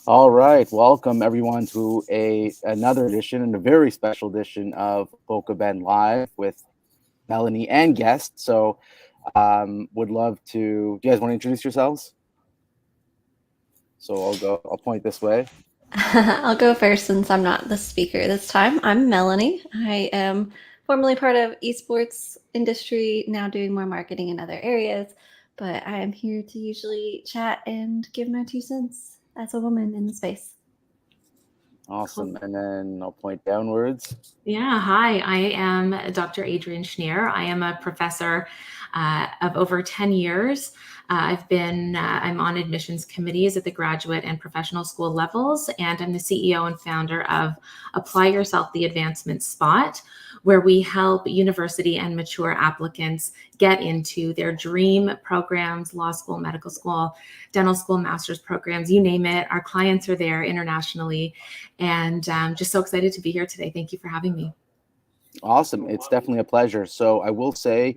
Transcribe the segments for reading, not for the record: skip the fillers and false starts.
All right, welcome everyone to another edition and a very special edition of Boca Ben Live with Melanie and guests. So, would love to. Do you guys want to introduce yourselves? So I'll go. I'll point this way. I'll go first since I'm not the speaker this time. I'm Melanie. I am formerly part of esports industry, now doing more marketing in other areas, but I am here to usually chat and give my 2 cents as a woman in the space. Awesome, Cool. and then I'll point downwards. Yeah, hi, I am Dr. Adrienne Schneer. I am a professor of over 10 years. I'm on admissions committees at the graduate and professional school levels, and I'm the CEO and founder of Apply Yourself the Advancement Spot, where we help university and mature applicants get into their dream programs, law school, medical school, dental school, master's programs, you name it. Our clients are there internationally, and just so excited to be here today. Thank you for having me. Awesome, it's definitely a pleasure. So I will say,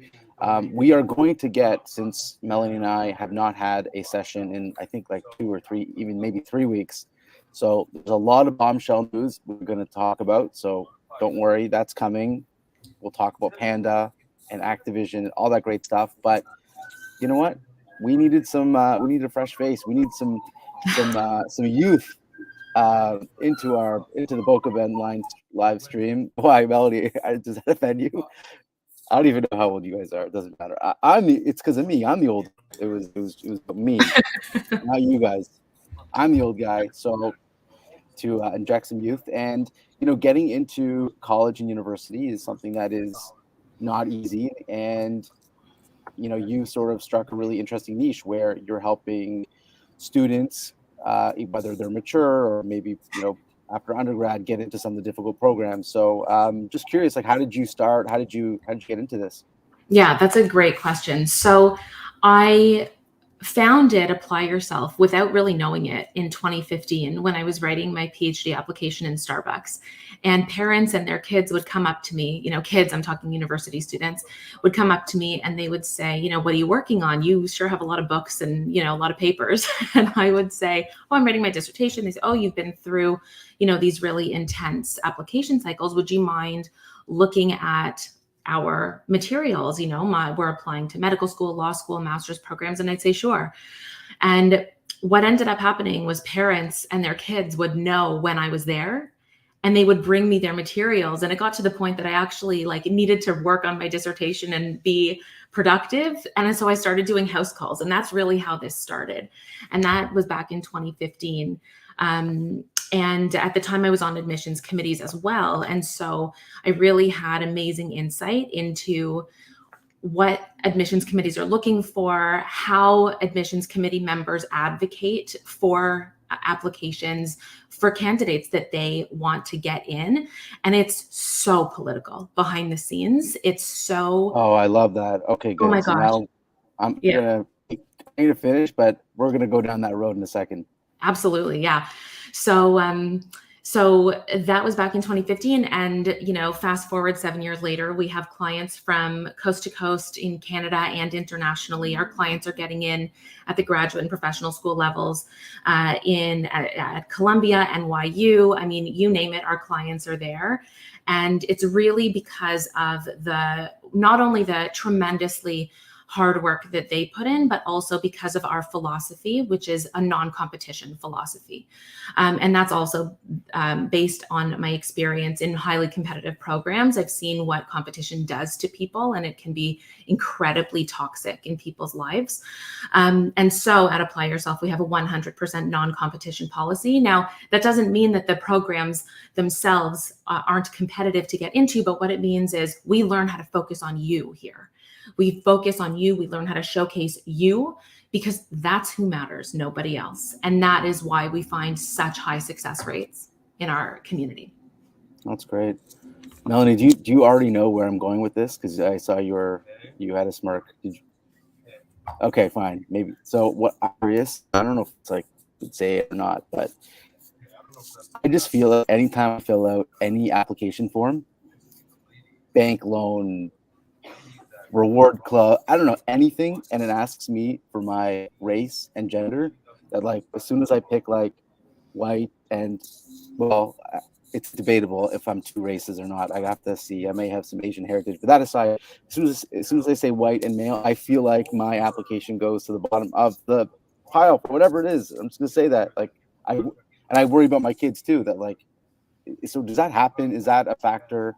we are going to get, since Melanie and I have not had a session in I think like 2 or 3, even maybe 3 weeks. So there's a lot of bombshell news we're going to talk about. So don't worry, that's coming. We'll talk about Panda and Activision and all that great stuff. But you know what? We needed some. We need a fresh face. We need some youth into the Boca Ben line live stream. Why, Melody? Does that offend you? I don't even know how old you guys are. It doesn't matter. It's because of me. I'm the old. It was me, not you guys. I'm the old guy. So to inject some youth, and getting into college and university is something that is not easy. And you sort of struck a really interesting niche where you're helping students, whether they're mature or maybe after undergrad, get into some of the difficult programs. So just curious, like, how did you start? How did you get into this? Yeah, that's a great question. So I founded Apply Yourself without really knowing it in 2015 when I was writing my PhD application in Starbucks. And parents and their kids would come up to me, kids, I'm talking university students, would come up to me and they would say, what are you working on? You sure have a lot of books and, a lot of papers. And I would say, oh, I'm writing my dissertation. They say, oh, you've been through, these really intense application cycles. Would you mind looking at our materials? We're applying to medical school, law school, master's programs. And I'd say, sure. And what ended up happening was parents and their kids would know when I was there and they would bring me their materials. And it got to the point that I actually needed to work on my dissertation and be productive. And so I started doing house calls, and that's really how this started. And that was back in 2015. And at the time I was on admissions committees as well. And so I really had amazing insight into what admissions committees are looking for, how admissions committee members advocate for applications for candidates that they want to get in. And it's so political behind the scenes. It's so, Oh, I love that. Okay, oh good. my So gosh. now I'm Yeah, gonna I need to finish, but we're gonna go down that road in a second. absolutely. Yeah. So that was back in 2015. And, fast forward 7 years later, we have clients from coast to coast in Canada and internationally. Our clients are getting in at the graduate and professional school levels, at Columbia, NYU. I mean, you name it, our clients are there. And it's really because of not only the tremendously hard work that they put in, but also because of our philosophy, which is a non-competition philosophy. And that's also based on my experience in highly competitive programs. I've seen what competition does to people, and it can be incredibly toxic in people's lives. And so at Apply Yourself, we have a 100% non-competition policy. Now, that doesn't mean that the programs themselves aren't competitive to get into, but what it means is we learn how to focus on you here. We focus on you. We learn how to showcase you because that's who matters, nobody else. And that is why we find such high success rates in our community. That's great. Melanie, do you already know where I'm going with this? Because I saw you had a smirk. Did you? Okay, fine, maybe. So what I'm curious, I don't know if it's like would say it or not, but I just feel like anytime I fill out any application form, bank loan, reward club, I don't know, anything, and it asks me for my race and gender, that like as soon as I pick like white, and well, it's debatable if I'm two races or not. I have to see. I may have some Asian heritage, but that aside, as soon as I say white and male, I feel like my application goes to the bottom of the pile for whatever it is. I'm just gonna say that, like, I worry about my kids too. That, like, so does that happen? Is that a factor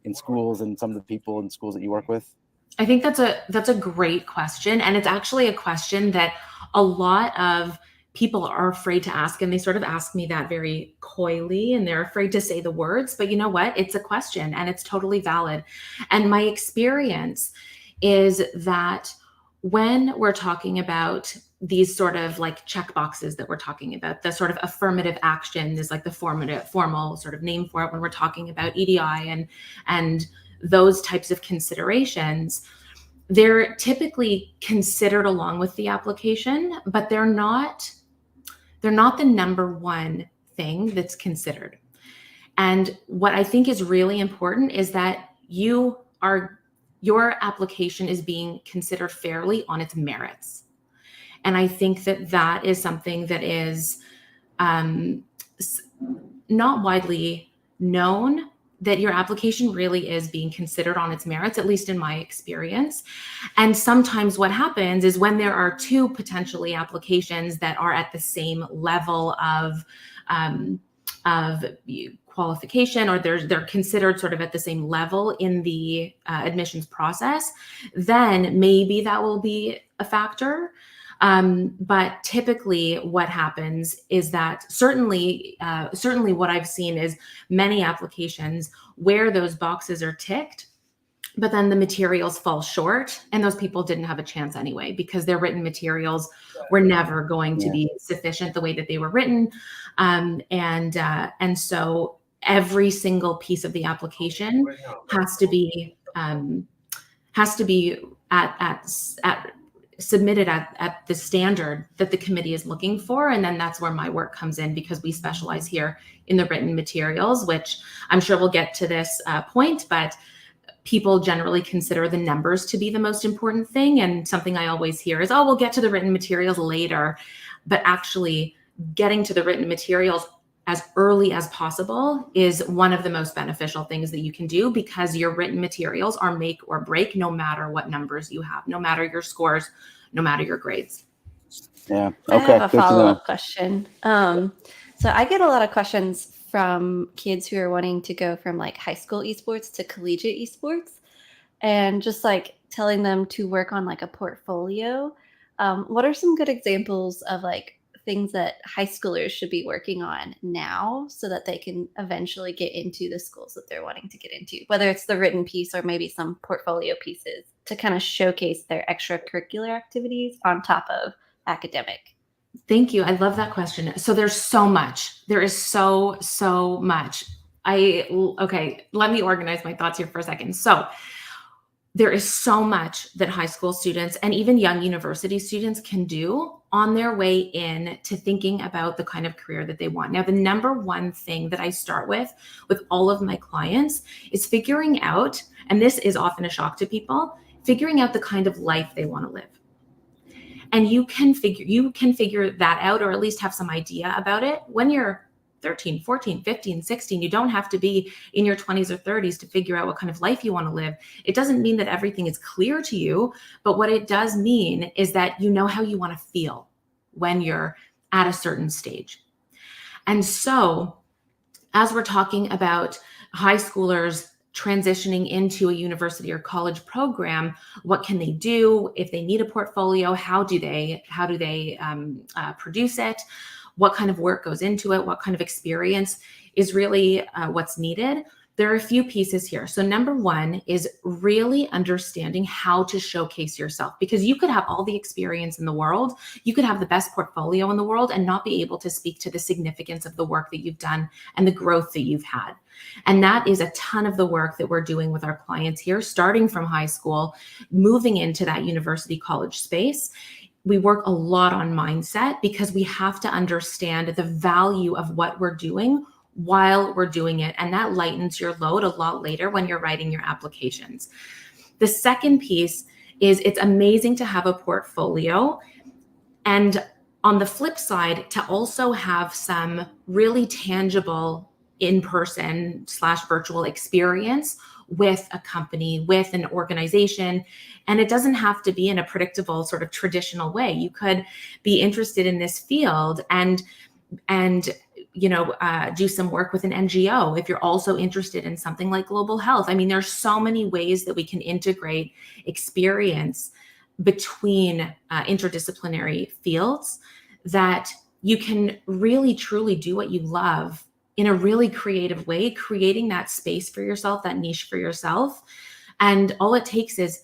in schools and some of the people in schools that you work with? I think that's a great question, and it's actually a question that a lot of people are afraid to ask, and they sort of ask me that very coyly, and they're afraid to say the words. But you know what? It's a question, and it's totally valid. And my experience is that when we're talking about these sort of like check boxes that we're talking about, the sort of affirmative action is like the formal sort of name for it when we're talking about EDI and those types of considerations, they're typically considered along with the application, but they're not the number one thing that's considered. And what I think is really important is that your application is being considered fairly on its merits. And I think that is something that is not widely known, that your application really is being considered on its merits, at least in my experience. And sometimes what happens is when there are two potentially applications that are at the same level of qualification, or they're considered sort of at the same level in the admissions process, then maybe that will be a factor. But typically what happens is that certainly what I've seen is many applications where those boxes are ticked, but then the materials fall short, and those people didn't have a chance anyway because their written materials were never going to be sufficient the way that they were written. And so every single piece of the application has to be submitted at the standard that the committee is looking for. And then that's where my work comes in, because we specialize here in the written materials, which I'm sure we'll get to this point, but people generally consider the numbers to be the most important thing. And something I always hear is, oh, we'll get to the written materials later. But actually getting to the written materials as early as possible is one of the most beneficial things that you can do, because your written materials are make or break, no matter what numbers you have, no matter your scores, no matter your grades. Yeah. I Okay. have a follow-up question. So I get a lot of questions from kids who are wanting to go from like high school esports to collegiate esports, and just like telling them to work on like a portfolio. What are some good examples of like things that high schoolers should be working on now so that they can eventually get into the schools that they're wanting to get into, whether it's the written piece or maybe some portfolio pieces to kind of showcase their extracurricular activities on top of academic? Thank you. I love that question. So there's so much. There is so much. Okay, let me organize my thoughts here for a second. So there is so much that high school students and even young university students can do on their way in to thinking about the kind of career that they want. Now, the number one thing that I start with all of my clients is figuring out, and this is often a shock to people, figuring out the kind of life they want to live. And you can figure that out, or at least have some idea about it when you're 13, 14, 15, 16. You don't have to be in your 20s or 30s to figure out what kind of life you want to live. It doesn't mean that everything is clear to you, but what it does mean is that you know how you want to feel when you're at a certain stage. And so as we're talking about high schoolers transitioning into a university or college program, what can they do if they need a portfolio? How do they produce it? What kind of work goes into it? What kind of experience is really what's needed? There are a few pieces here. So number one is really understanding how to showcase yourself, because you could have all the experience in the world, you could have the best portfolio in the world and not be able to speak to the significance of the work that you've done and the growth that you've had. And that is a ton of the work that we're doing with our clients here, starting from high school, moving into that university college space. We work a lot on mindset because we have to understand the value of what we're doing while we're doing it. And that lightens your load a lot later when you're writing your applications. The second piece is it's amazing to have a portfolio. And on the flip side, to also have some really tangible in-person / virtual experience with a company, with an organization. And it doesn't have to be in a predictable sort of traditional way. You could be interested in this field and do some work with an NGO if you're also interested in something like global health. I mean, there's so many ways that we can integrate experience between interdisciplinary fields that you can really truly do what you love in a really creative way, creating that space for yourself, that niche for yourself. And all it takes is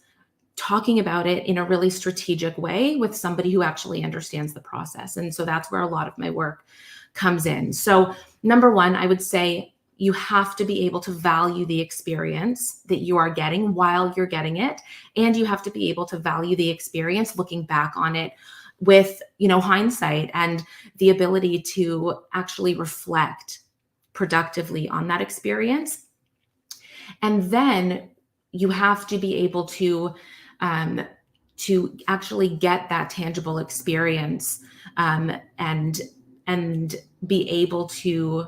talking about it in a really strategic way with somebody who actually understands the process. And so that's where a lot of my work comes in. So number one, I would say you have to be able to value the experience that you are getting while you're getting it. And you have to be able to value the experience looking back on it with, hindsight and the ability to actually reflect productively on that experience. And then you have to be able to actually get that tangible experience and be able to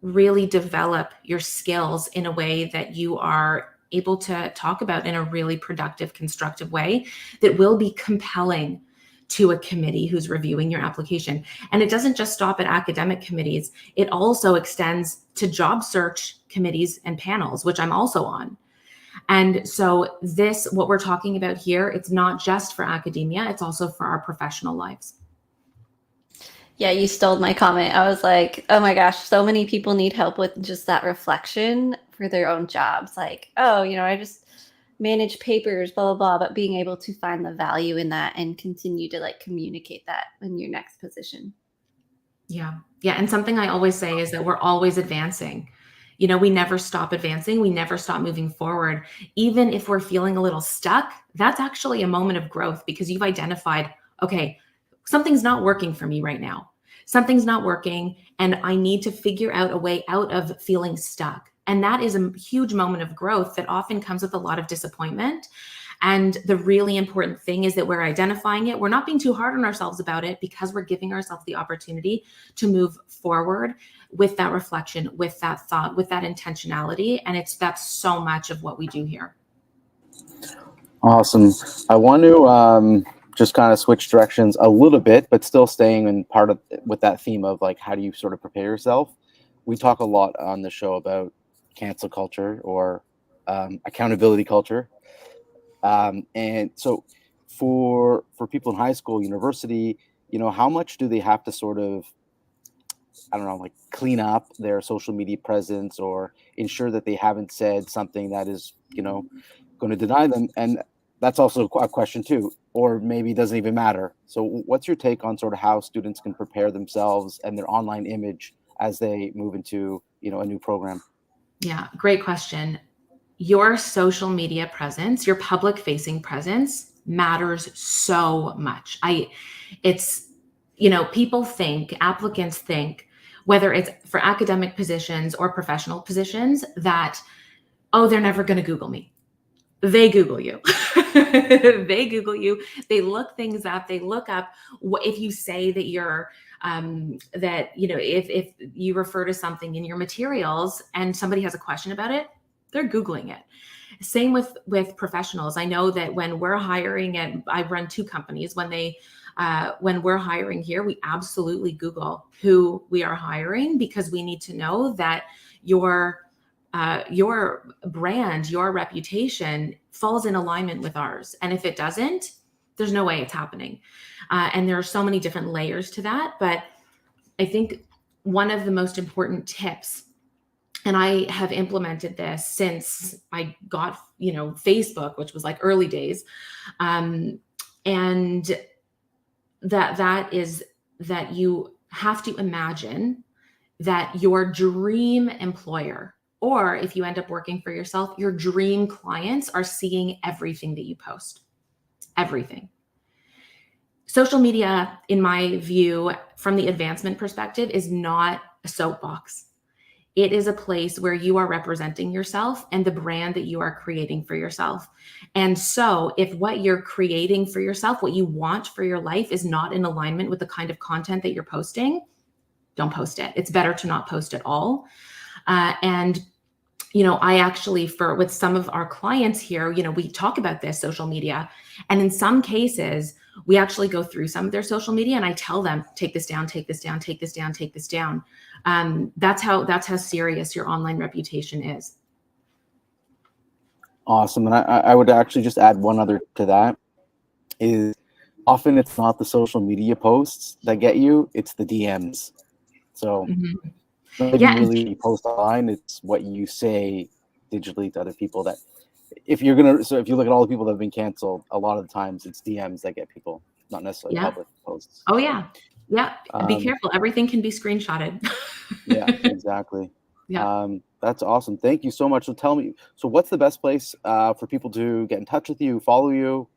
really develop your skills in a way that you are able to talk about in a really productive, constructive way that will be compelling to a committee who's reviewing your application. And it doesn't just stop at academic committees. It also extends to job search committees and panels, which I'm also on. And so what we're talking about here, it's not just for academia, it's also for our professional lives. Yeah, you stole my comment. I was like, oh my gosh, so many people need help with just that reflection for their own jobs. Like, oh, I just manage papers, blah, blah, blah, but being able to find the value in that and continue to communicate that in your next position. Yeah. Yeah. And something I always say is that we're always advancing. We never stop advancing. We never stop moving forward. Even if we're feeling a little stuck, that's actually a moment of growth because you've identified, okay, something's not working for me right now. Something's not working and I need to figure out a way out of feeling stuck. And that is a huge moment of growth that often comes with a lot of disappointment. And the really important thing is that we're identifying it. We're not being too hard on ourselves about it because we're giving ourselves the opportunity to move forward with that reflection, with that thought, with that intentionality. And that's so much of what we do here. Awesome. I want to just kind of switch directions a little bit, but still staying in with that theme of how do you sort of prepare yourself? We talk a lot on the show about cancel culture or accountability culture. And so for people in high school, university, how much do they have to sort of, I don't know, clean up their social media presence or ensure that they haven't said something that is, going to deny them? And that's also a question too, or maybe it doesn't even matter. So what's your take on sort of how students can prepare themselves and their online image as they move into, a new program? Yeah, great question. Your social media presence, your public facing presence matters so much. People think, applicants think, whether it's for academic positions or professional positions, that, oh, they're never going to Google me. They Google you. They Google you. They look things up. They look up if you say that you're if you refer to something in your materials and somebody has a question about it, they're Googling it. Same with professionals. I know that when we're hiring, and I run two companies, when we're hiring here, we absolutely Google who we are hiring because we need to know that your brand, your reputation falls in alignment with ours. And if it doesn't, there's no way it's happening. And there are so many different layers to that. But I think one of the most important tips, and I have implemented this since I got, Facebook, which was early days. And that is that you have to imagine that your dream employer, or if you end up working for yourself, your dream clients are seeing everything that you post, everything. Social media, in my view, from the advancement perspective, is not a soapbox. It is a place where you are representing yourself and the brand that you are creating for yourself. And so if what you're creating for yourself, what you want for your life, is not in alignment with the kind of content that you're posting, don't post it. It's better to not post at all. And I actually, with some of our clients here, we talk about this social media, and in some cases, we actually go through some of their social media, and I tell them, take this down, take this down, take this down, take this down. That's how serious your online reputation is. Awesome. And I would actually just add one other to that, is often it's not the social media posts that get you, it's the DMs. So not even really you post online, it's what you say digitally to other people. That if you look at all the people that have been canceled, a lot of the times it's DMs that get people, not necessarily public posts. Oh yeah. Be careful. Everything can be screenshotted. Yeah, exactly. Yeah. That's awesome. Thank you so much. So tell me, what's the best place for people to get in touch with you, follow you?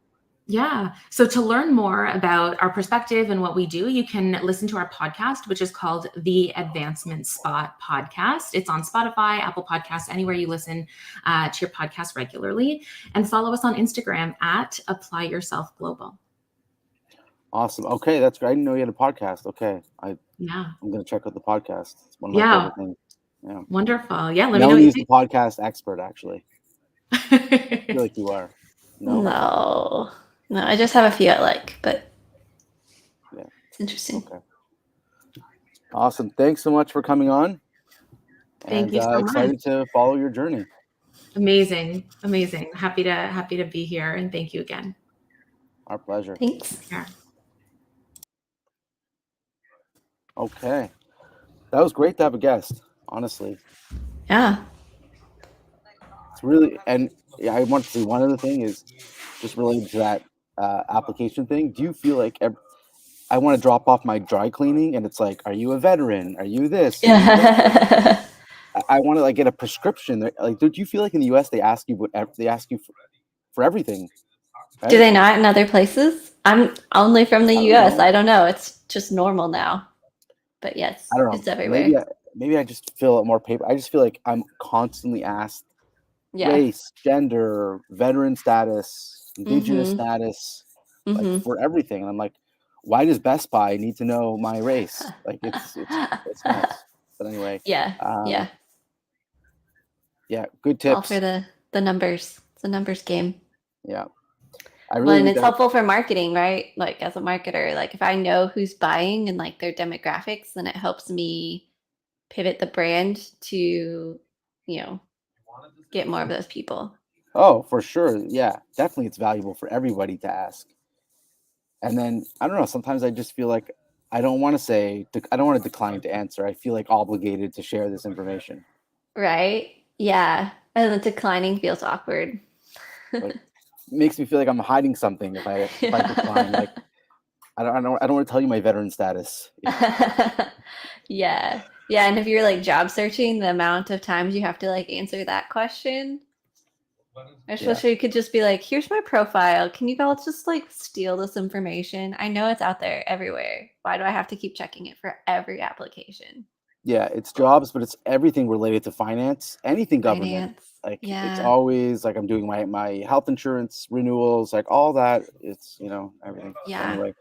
Yeah. So to learn more about our perspective and what we do, you can listen to our podcast, which is called the Advancement Spot Podcast. It's on Spotify, Apple Podcasts, anywhere you listen to your podcast regularly. And follow us on Instagram at Apply Yourself Global. Awesome. Okay, that's great. I didn't know you had a podcast. Okay. I'm going to check out the podcast. It's one of my favorite things. Yeah. Wonderful. Yeah. Let Melanie me know is the podcast expert, actually. I feel like you are. No, I just have a few I like, but it's interesting. Okay. Awesome. Thanks so much for coming on. Thank you so much. Excited to follow your journey. Amazing. Happy to be here, and thank you again. Our pleasure. Thanks. Yeah. Okay. That was great to have a guest, honestly. Yeah. It's really, and I want to say one other thing is just related to that application thing. Do you feel like I want to drop off my dry cleaning and it's like, are you a veteran? Are you this? Yeah. I want to get a prescription. Like, do you feel like in the US they ask you for everything? Right? Do they not in other places? I'm only from the US. I don't know. It's just normal now. But yes, I don't know. It's everywhere. Maybe I just feel more paper. I just feel like I'm constantly asked race, gender, veteran status, indigenous status, for everything. And I'm like, why does Best Buy need to know my race? Like it's nuts. But anyway. Yeah. Good tips. All for the numbers. It's a numbers game. Yeah. And it's helpful for marketing, right? Like as a marketer, like if I know who's buying and like their demographics, then it helps me pivot the brand to, get more of those people. Oh, for sure. Yeah, definitely. It's valuable for everybody to ask. And then, I don't know, sometimes I just feel like I don't want to decline to answer. I feel like obligated to share this information. Right. Yeah. And the declining feels awkward. Like, makes me feel like I'm hiding something if I decline. Like, I don't want to tell you my veteran status. Yeah. And if you're like job searching, the amount of times you have to answer that question, especially you could just be like, here's my profile. Can you all just steal this information? I know it's out there everywhere. Why do I have to keep checking it for every application? Yeah, it's jobs, but it's everything related to finance, anything government. It's always I'm doing my health insurance renewals, all that. It's, everything. Yeah. Anyway.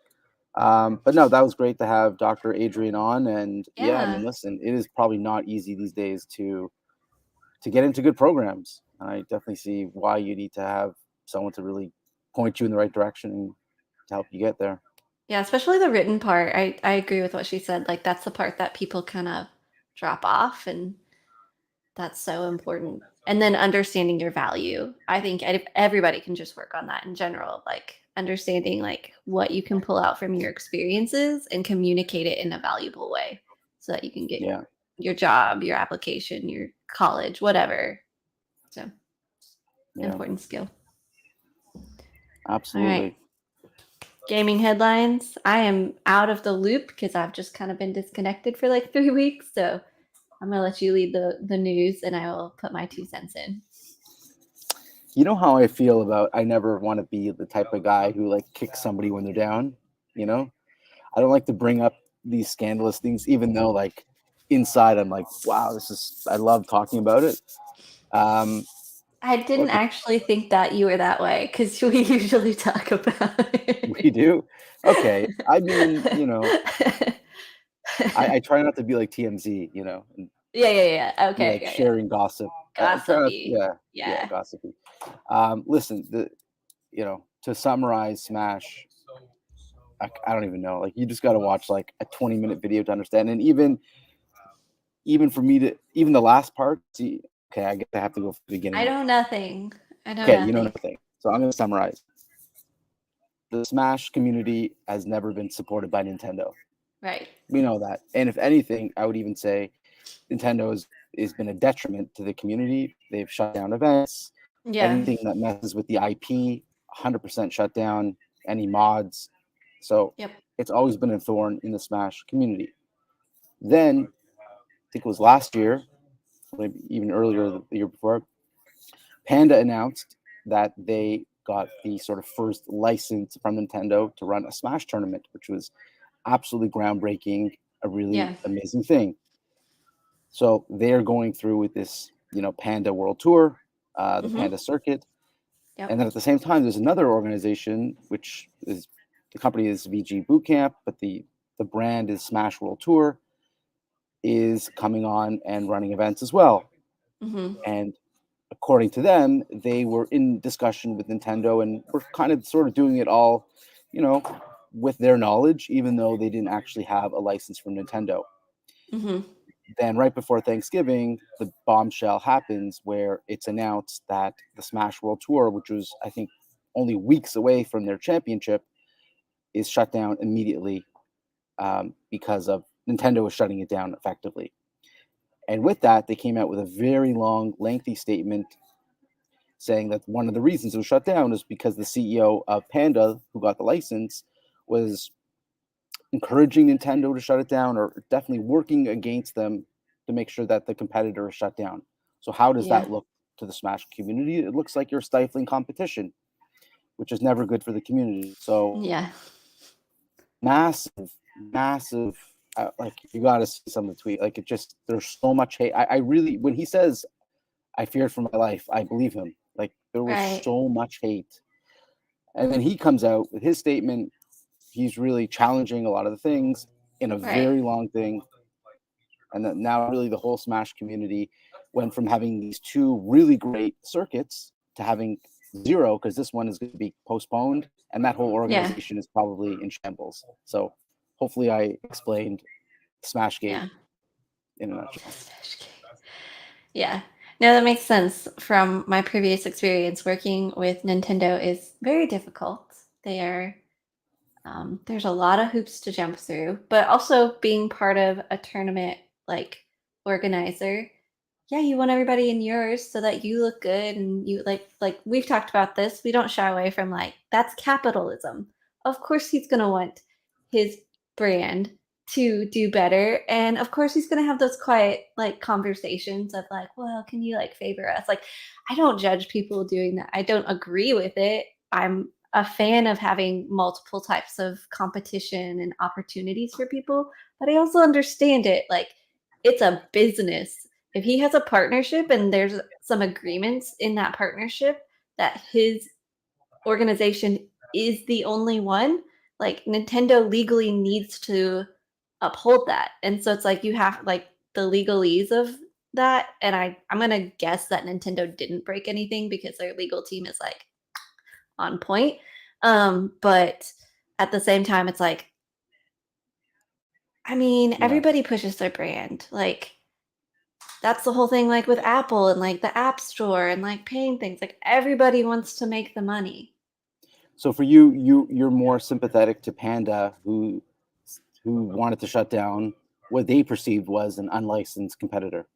But no, that was great to have Dr. Adrian on. And I mean, listen, it is probably not easy these days to get into good programs. And I definitely see why you need to have someone to really point you in the right direction and to help you get there. Yeah, especially the written part. I agree with what she said. That's the part that people kind of drop off, and that's so important. And then understanding your value. I think everybody can just work on that in general, understanding what you can pull out from your experiences and communicate it in a valuable way so that you can get your job, your application, your college, whatever. So important skill. Absolutely. All right. Gaming headlines. I am out of the loop because I've just kind of been disconnected for 3 weeks. So I'm going to let you lead the news and I will put my 2 cents in. You know how I feel about, I never want to be the type of guy who kicks somebody when they're down, I don't like to bring up these scandalous things, even though inside I'm like, wow, I love talking about it. I didn't actually think that you were that way because we usually talk about We it. do? Okay. I mean, I try not to be like TMZ, and Yeah. be Okay, like yeah. sharing gossip. I try not, Gossipy. yeah, Yeah. gossipy. Listen, to summarize Smash, I don't even know. Like, you just got to watch like a 20-minute video to understand. And even for me to even the last part, see, okay, I guess I have to go from the beginning. I know nothing. I know Okay, you know nothing. nothing. So I'm going to summarize. The Smash community has never been supported by Nintendo. Right. We know that. And if anything, I would even say Nintendo has been a detriment to the community. They've shut down events. Yeah. Anything that messes with the IP, 100% shut down. Any mods. So Yep. it's always been a thorn in the Smash community. Then, I think it was last year, maybe even earlier the year before, Panda announced that they got the sort of first license from Nintendo to run a Smash tournament, which was absolutely groundbreaking, a really amazing thing. So they're going through with this, Panda World Tour, the Panda Circuit. Yep. And then at the same time, there's another organization, which is the company is VG Bootcamp, but the brand is Smash World Tour, is coming on and running events as well. And according to them, they were in discussion with Nintendo and were kind of sort of doing it all, with their knowledge, even though they didn't actually have a license from Nintendo. Then right before Thanksgiving, the bombshell happens where it's announced that the Smash World Tour, which was, I think, only weeks away from their championship, is shut down immediately because of Nintendo was shutting it down effectively. And with that, they came out with a very long, lengthy statement saying that one of the reasons it was shut down is because the CEO of Panda, who got the license, was encouraging Nintendo to shut it down, or definitely working against them to make sure that the competitor is shut down. So how does that look to the Smash community? It looks like you're stifling competition, which is never good for the community. So massive, like, you got to see some of the tweet. Like, there's so much hate. I really, when he says, I feared for my life, I believe him. Like, there was so much hate. And then he comes out with his statement. He's really challenging a lot of the things in a very long thing. And that now really the whole Smash community went from having these two really great circuits to having zero, because this one is going to be postponed, and that whole organization is probably in shambles. So hopefully I explained Smashgate in a nutshell. Yeah. No, that makes sense. From my previous experience, working with Nintendo is very difficult. There's a lot of hoops to jump through, but also being part of a tournament like organizer, you want everybody in yours so that you look good, and you like we've talked about this. We don't shy away from, like, that's capitalism. Of course he's gonna want his brand to do better, and of course he's gonna have those quiet, like, conversations of like, well, can you, like, favor us? Like, I don't judge people doing that. I don't agree with it. I'm a fan of having multiple types of competition and opportunities for people, but I also understand it. Like, it's a business. If he has a partnership and there's some agreements in that partnership that his organization is the only one, like, Nintendo legally needs to uphold that. And so it's like you have, like, the legalese of that. And I'm gonna guess that Nintendo didn't break anything because their legal team is, like, on point. But at the same time, it's like, I mean, everybody pushes their brand. Like, that's the whole thing, like, with Apple and, like, the App Store and, like, paying things. Like, everybody wants to make the money. So for you're more sympathetic to Panda, who wanted to shut down what they perceived was an unlicensed competitor.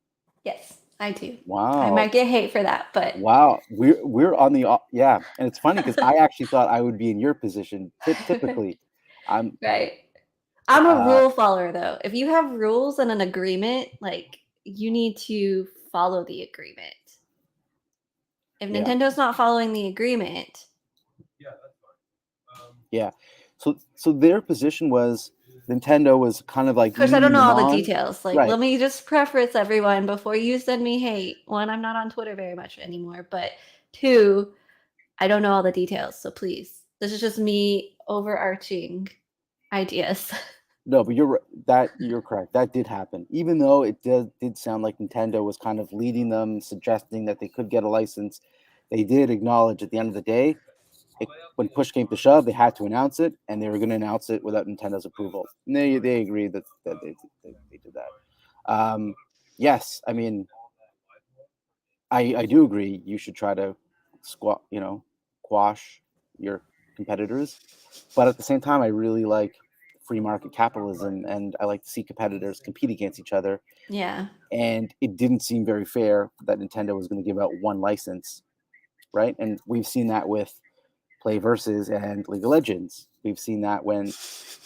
Yes, I do. Wow. I might get hate for that, but wow, we're on the and it's funny because I actually thought I would be in your position. Typically, I'm right. I'm a rule follower, though. If you have rules and an agreement, like, you need to follow the agreement. If Nintendo's not following the agreement, yeah. So their position was, Nintendo was kind of like. Of course, I don't know all the on. details. Like, Right. let me just preface everyone before you send me hate. One, I'm not on Twitter very much anymore, but two, I don't know all the details. So please, this is just me overarching ideas. No, but you're correct. That did happen. Even though it did sound like Nintendo was kind of leading them, suggesting that they could get a license, they did acknowledge at the end of the day, when push came to shove, they had to announce it, and they were going to announce it without Nintendo's approval. And they agreed that they did that. Yes, I mean, I do agree. You should try to quash your competitors, but at the same time, I really like free market capitalism, and I like to see competitors compete against each other. Yeah. And it didn't seem very fair that Nintendo was going to give out one license, right? And we've seen that with Play Versus and League of Legends. We've seen that when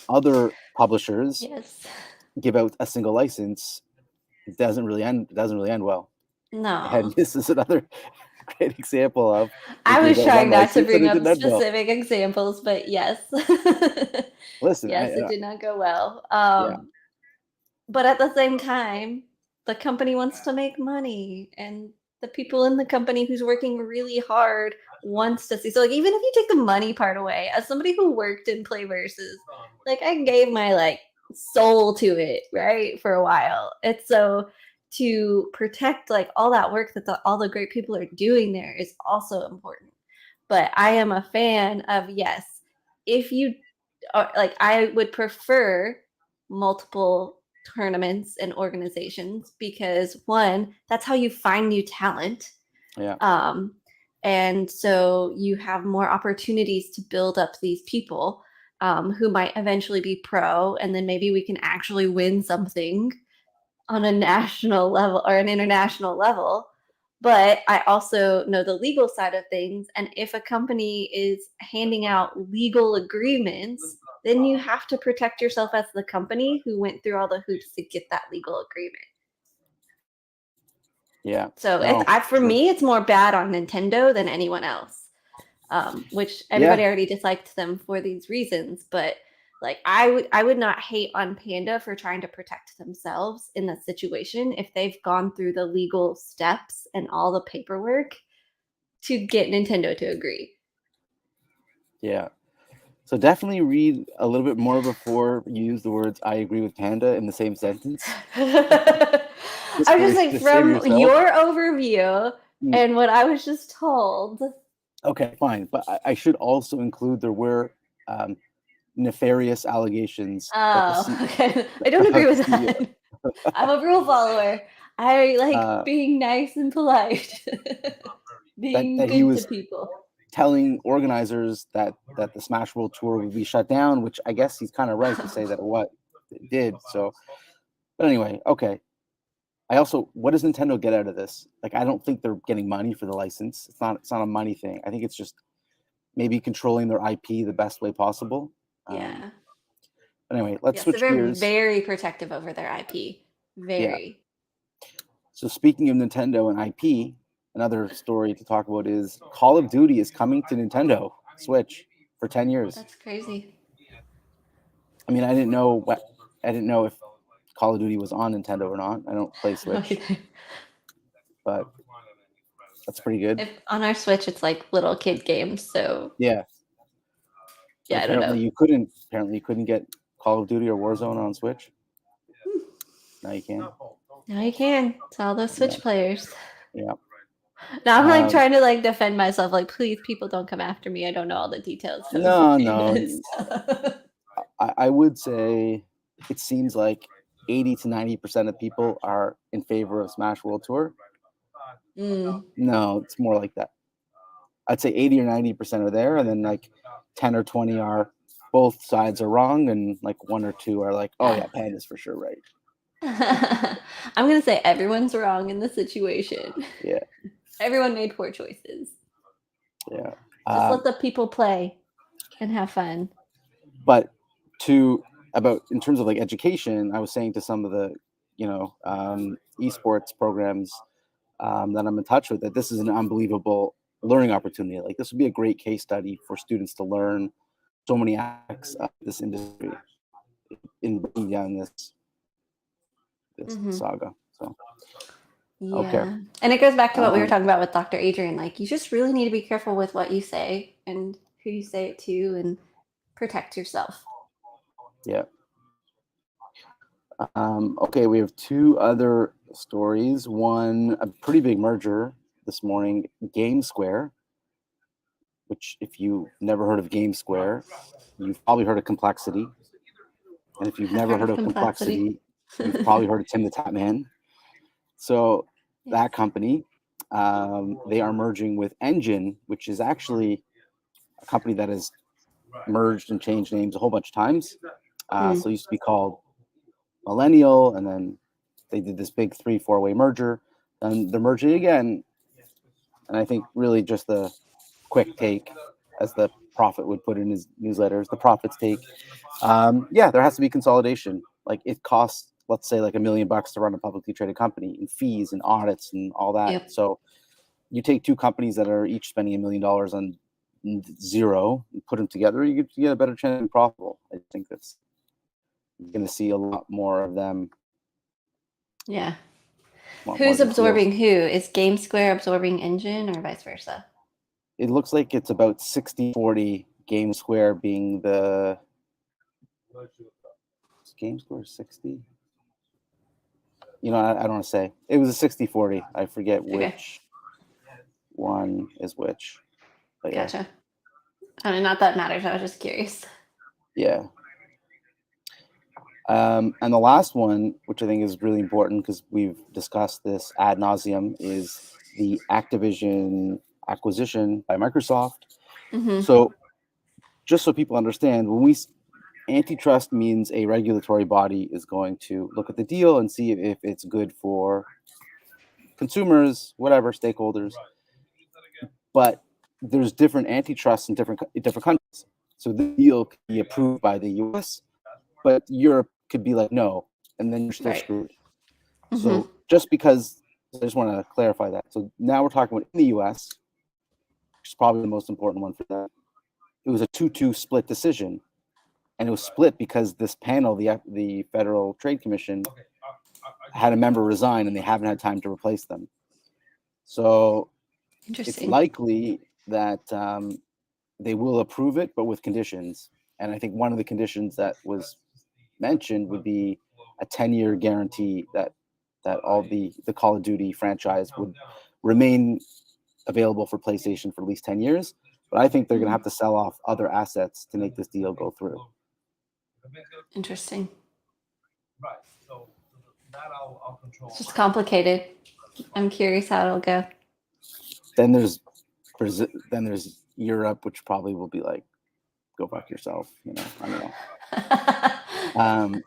other publishers Yes. give out a single license, it doesn't really end well. No. And this is another great example of. I was trying not to bring up well. specific examples, but yes. Listen, yes, it did not go well. Yeah. But at the same time, the company wants to make money, and the people in the company who's working really hard wants to see. So, like, even if you take the money part away, as somebody who worked in Play Versus, like, I gave my like soul to it, right, for a while. It's so to protect like all that work that all the great people are doing there is also important. But I am a fan of, yes, if you are like, I would prefer multiple tournaments and organizations because one, that's how you find new talent. Yeah. And so you have more opportunities to build up these people who might eventually be pro, and then maybe we can actually win something on a national level or an international level. But I also know the legal side of things. And if a company is handing out legal agreements, then you have to protect yourself as the company who went through all the hoops to get that legal agreement. Yeah. So for me, it's more bad on Nintendo than anyone else, which everybody already disliked them for these reasons. But like, I would not hate on Panda for trying to protect themselves in that situation if they've gone through the legal steps and all the paperwork to get Nintendo to agree. Yeah. So definitely read a little bit more before you use the words "I agree with Panda" in the same sentence. I was just like, from your overview and what I was just told. Okay, fine, but I should also include there were nefarious allegations. Okay. I don't agree with that. I'm a rule follower. I like being nice and polite. Being that good he was to people. Telling organizers that the Smash World Tour would be shut down, which I guess he's kind of right to say that it did. So, but anyway, okay. What does Nintendo get out of this? Like, I don't think they're getting money for the license. It's not a money thing. I think it's just maybe controlling their IP the best way possible. Yeah. Anyway, let's switch gears. They're very protective over their IP. Very. Yeah. So speaking of Nintendo and IP, another story to talk about is Call of Duty is coming to Nintendo Switch for 10 years. That's crazy. I mean, I didn't know if Call of Duty was on Nintendo or not. I don't play Switch. But that's pretty good. On our Switch, it's like little kid games, so yeah. Yeah, I don't know. Apparently you couldn't get Call of Duty or Warzone on Switch. Now you can. Now you can. It's all those Switch players. Yeah. Now I'm like trying to like defend myself. Like, please, people don't come after me. I don't know all the details. No. I would say it seems like 80 to 90% of people are in favor of Smash World Tour. No, it's more like that. I'd say 80 or 90% are there, and then like 10 or 20 are both sides are wrong, and like 1 or 2 are like, oh yeah, Panda's for sure right. I'm gonna say everyone's wrong in the situation. Yeah. Everyone made poor choices. Yeah. Just let the people play and have fun. But in terms of like education, I was saying to some of the, esports programs that I'm in touch with that this is an unbelievable learning opportunity. Like, this would be a great case study for students to learn so many aspects of this industry. in bringing down this saga. So Yeah. okay. And it goes back to what we were talking about with Dr. Adrian. Like, you just really need to be careful with what you say and who you say it to, and protect yourself. Yeah. Okay, we have two other stories. One, a pretty big merger this morning, Game Square, which if you've never heard of Game Square, you've probably heard of Complexity. And if you've never heard of Complexity, you've probably heard of Tim the Tap Man. So that company, they are merging with Engine, which is actually a company that has merged and changed names a whole bunch of times. So it used to be called Millennial, and then they did this big 3-4-way merger, and they're merging again. And I think really just the quick take, as the Prophet would put in his newsletters, the Prophet's take. There has to be consolidation. Like, it costs, let's say, like $1 million to run a publicly traded company, and fees and audits and all that. Yep. So you take two companies that are each spending $1 million on zero and put them together, you get a better chance of being profitable. I think that's, you're going to see a lot more of them. Yeah. Who's absorbing who? Is Game Square absorbing Engine, or vice versa? It looks like it's about 60-40, Game Square being the... Is Game Square 60? You know, I don't want to say. It was a 60-40. I forget which one is which. But gotcha. I mean, not that matters. I was just curious. Yeah. And the last one, which I think is really important because we've discussed this ad nauseum, is the Activision acquisition by Microsoft. So just so people understand, when antitrust means a regulatory body is going to look at the deal and see if it's good for consumers, whatever, stakeholders. But there's different antitrusts in different countries. So the deal could be approved by the US, but Europe could be like, no, and then you're still screwed. So just because, I just want to clarify that. So now we're talking about in the US, which is probably the most important one for that. It was a 2-2 split decision. And it was split because this panel, the Federal Trade Commission, had a member resign, and they haven't had time to replace them. So it's likely that they will approve it, but with conditions. And I think one of the conditions that was mentioned would be a 10-year guarantee that all the Call of Duty franchise would remain available for PlayStation for at least 10 years. But I think they're going to have to sell off other assets to make this deal go through. Interesting. It's just complicated. I'm curious how it'll go. Then there's Europe, which probably will be like, go fuck yourself. You know, I don't know.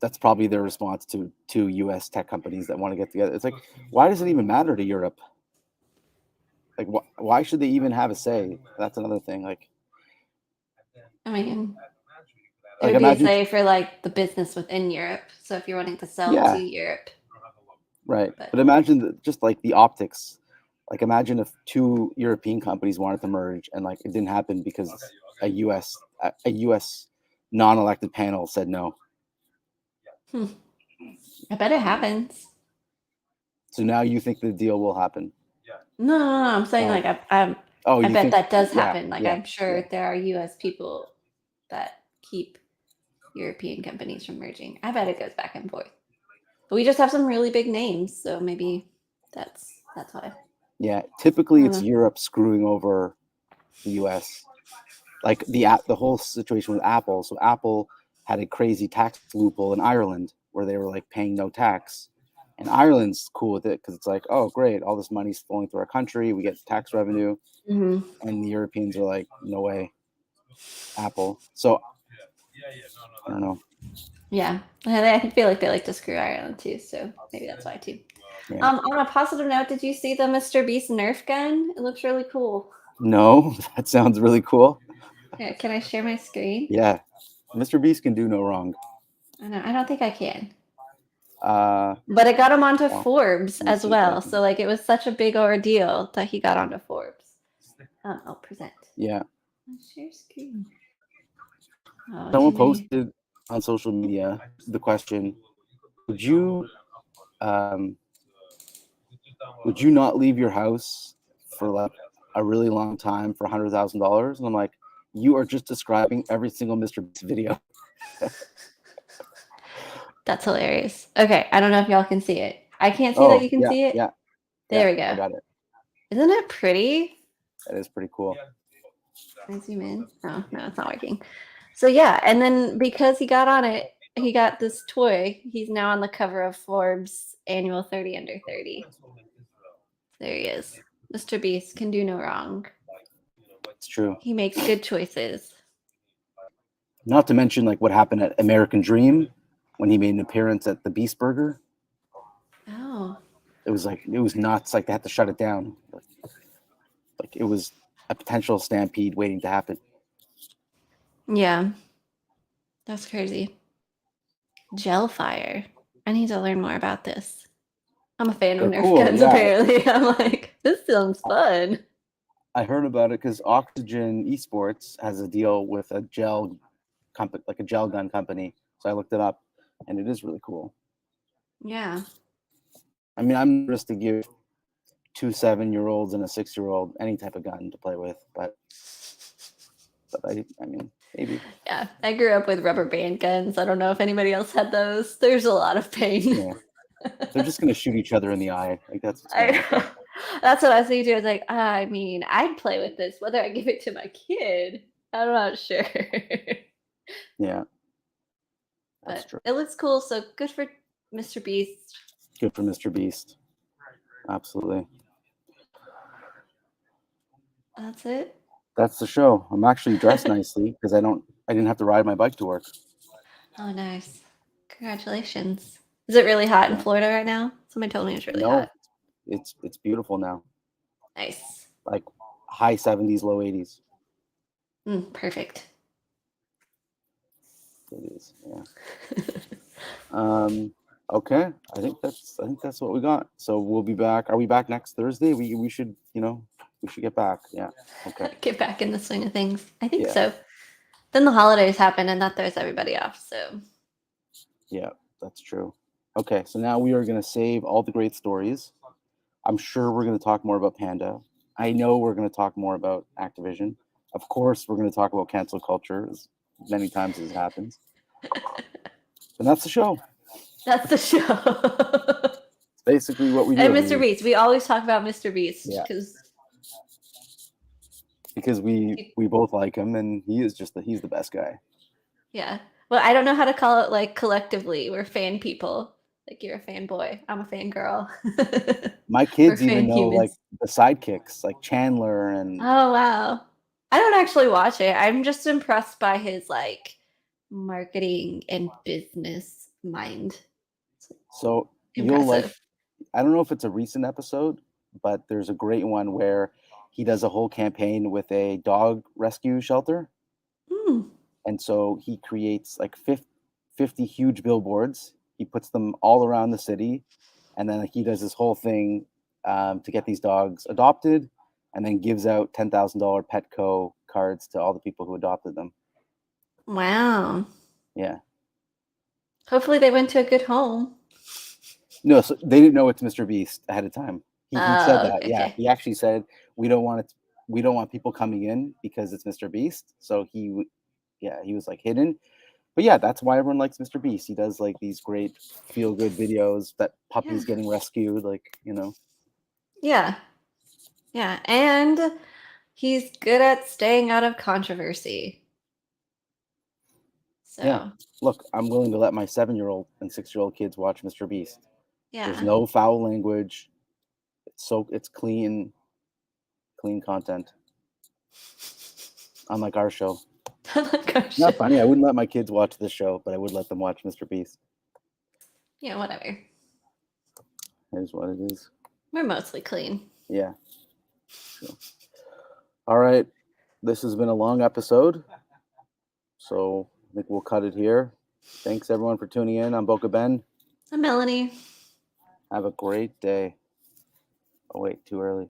That's probably their response to U.S. tech companies that want to get together. It's like, why does it even matter to Europe? Like, why should they even have a say? That's another thing. Like, I mean, it would be a say for like the business within Europe. So if you're wanting to sell to Europe, right? But imagine just like the optics. Like, imagine if two European companies wanted to merge and like it didn't happen because a U.S. non-elected panel said no. I bet it happens. So now you think the deal will happen? No. I'm saying I bet that does happen. I'm sure there are U.S. people that keep European companies from merging. I bet it goes back and forth. But we just have some really big names, so maybe that's why. Yeah, typically it's Europe screwing over the U.S. Like the whole situation with Apple. So Apple had a crazy tax loophole in Ireland where they were like paying no tax. And Ireland's cool with it because it's like, oh, great, all this money's flowing through our country. We get tax revenue. And the Europeans are like, no way, Apple. So I don't know. Yeah, I feel like they like to screw Ireland too. So maybe that's why too. Yeah. On a positive note, did you see the Mr. Beast Nerf gun? It looks really cool. No, that sounds really cool. Yeah, can I share my screen? Yeah, Mr. Beast can do no wrong. I don't think I can. But it got him onto Forbes as well. So like it was such a big ordeal that he got onto Forbes. I'll present. Yeah. Share screen. Oh, someone posted on social media the question: Would you not leave your house for like a really long time for $100,000? And I'm like, you are just describing every single Mr. Beast video. That's hilarious. Okay, I don't know if y'all can see it. I can't see that you can see it. Yeah. There we go. I got it. Isn't it pretty? That is pretty cool. Can I zoom in? Oh, no, it's not working. So yeah, and then because he got on it, he got this toy. He's now on the cover of Forbes annual 30 under 30. There he is. Mr. Beast can do no wrong. It's true. He makes good choices. Not to mention like what happened at American Dream when he made an appearance at the Beast Burger. Oh. It was nuts. Like they had to shut it down. Like it was a potential stampede waiting to happen. Yeah. That's crazy. Gel fire. I need to learn more about this. I'm a fan of They're Nerf cool, guns, yeah. apparently. I'm like, this sounds fun. I heard about it because Oxygen Esports has a deal with a gel company, like a gel gun company. So I looked it up, and it is really cool. Yeah. I mean, I'm nervous to give 2 7-year-olds and a 6-year-old any type of gun to play with, but I mean, maybe. Yeah, I grew up with rubber band guns. I don't know if anybody else had those. There's a lot of pain. Yeah. They're just gonna shoot each other in the eye. Like that's what's I gonna happen. know. That's what I was thinking too. I was like, I mean, I'd play with this. Whether I give it to my kid, I'm not sure. Yeah. That's But true. it looks cool. So good for Mr. Beast. Good for Mr. Beast. Absolutely. That's it. That's the show. I'm actually dressed nicely because I didn't have to ride my bike to work. Oh, nice. Congratulations. Is it really hot in Yeah. Florida right now? Somebody told me it's really No, hot. it's beautiful now. Nice. Like high 70s, low 80s. Perfect. It is, yeah. Okay. I think that's what we got. So we'll be back. Are we back next Thursday? We should, we should get back. Yeah. Okay. Get back in the swing of things. I think Yeah. so. Then the holidays happen and that throws everybody off. So Yeah, that's true. Okay, so now we are going to save all the great stories. I'm sure we're going to talk more about Panda. I know we're going to talk more about Activision. Of course, we're going to talk about cancel culture as many times as it happens. And that's the show. that's the show. It's basically what we do. And Mr. Beast. We always talk about Mr. Beast because we both like him and he's the best guy. Yeah. Well, I don't know how to call it like collectively. We're fan people. Like you're a fanboy. I'm a fangirl. My kids We're even fan know humans. like the sidekicks, like Chandler and Oh wow. I don't actually watch it. I'm just impressed by his like marketing and business mind. so Impressive. you'll like. I don't know if it's a recent episode, but there's a great one where he does a whole campaign with a dog rescue shelter. And so he creates like 50 huge billboards. He puts them all around the city. And then he does this whole thing to get these dogs adopted and then gives out $10,000 Petco cards to all the people who adopted them. Wow. Yeah. Hopefully they went to a good home. No, so they didn't know it's Mr. Beast ahead of time. He said that. Okay, Yeah. okay. He actually said, we don't want people coming in because it's Mr. Beast. So he was like hidden. But yeah, that's why everyone likes Mr. Beast. He does like these great feel good videos that puppies getting rescued, like, Yeah. Yeah. And he's good at staying out of controversy. So Yeah. Look, I'm willing to let my 7-year-old and 6-year-old kids watch Mr. Beast. yeah. There's no foul language. It's clean content. Unlike our show. Not funny. I wouldn't let my kids watch this show, but I would let them watch Mr. Beast. Yeah, whatever. It is what it is. We're mostly clean. Yeah. So, all right. This has been a long episode. So I think we'll cut it here. Thanks everyone for tuning in. I'm Boca Ben. I'm Melanie. Have a great day. Oh wait, too early.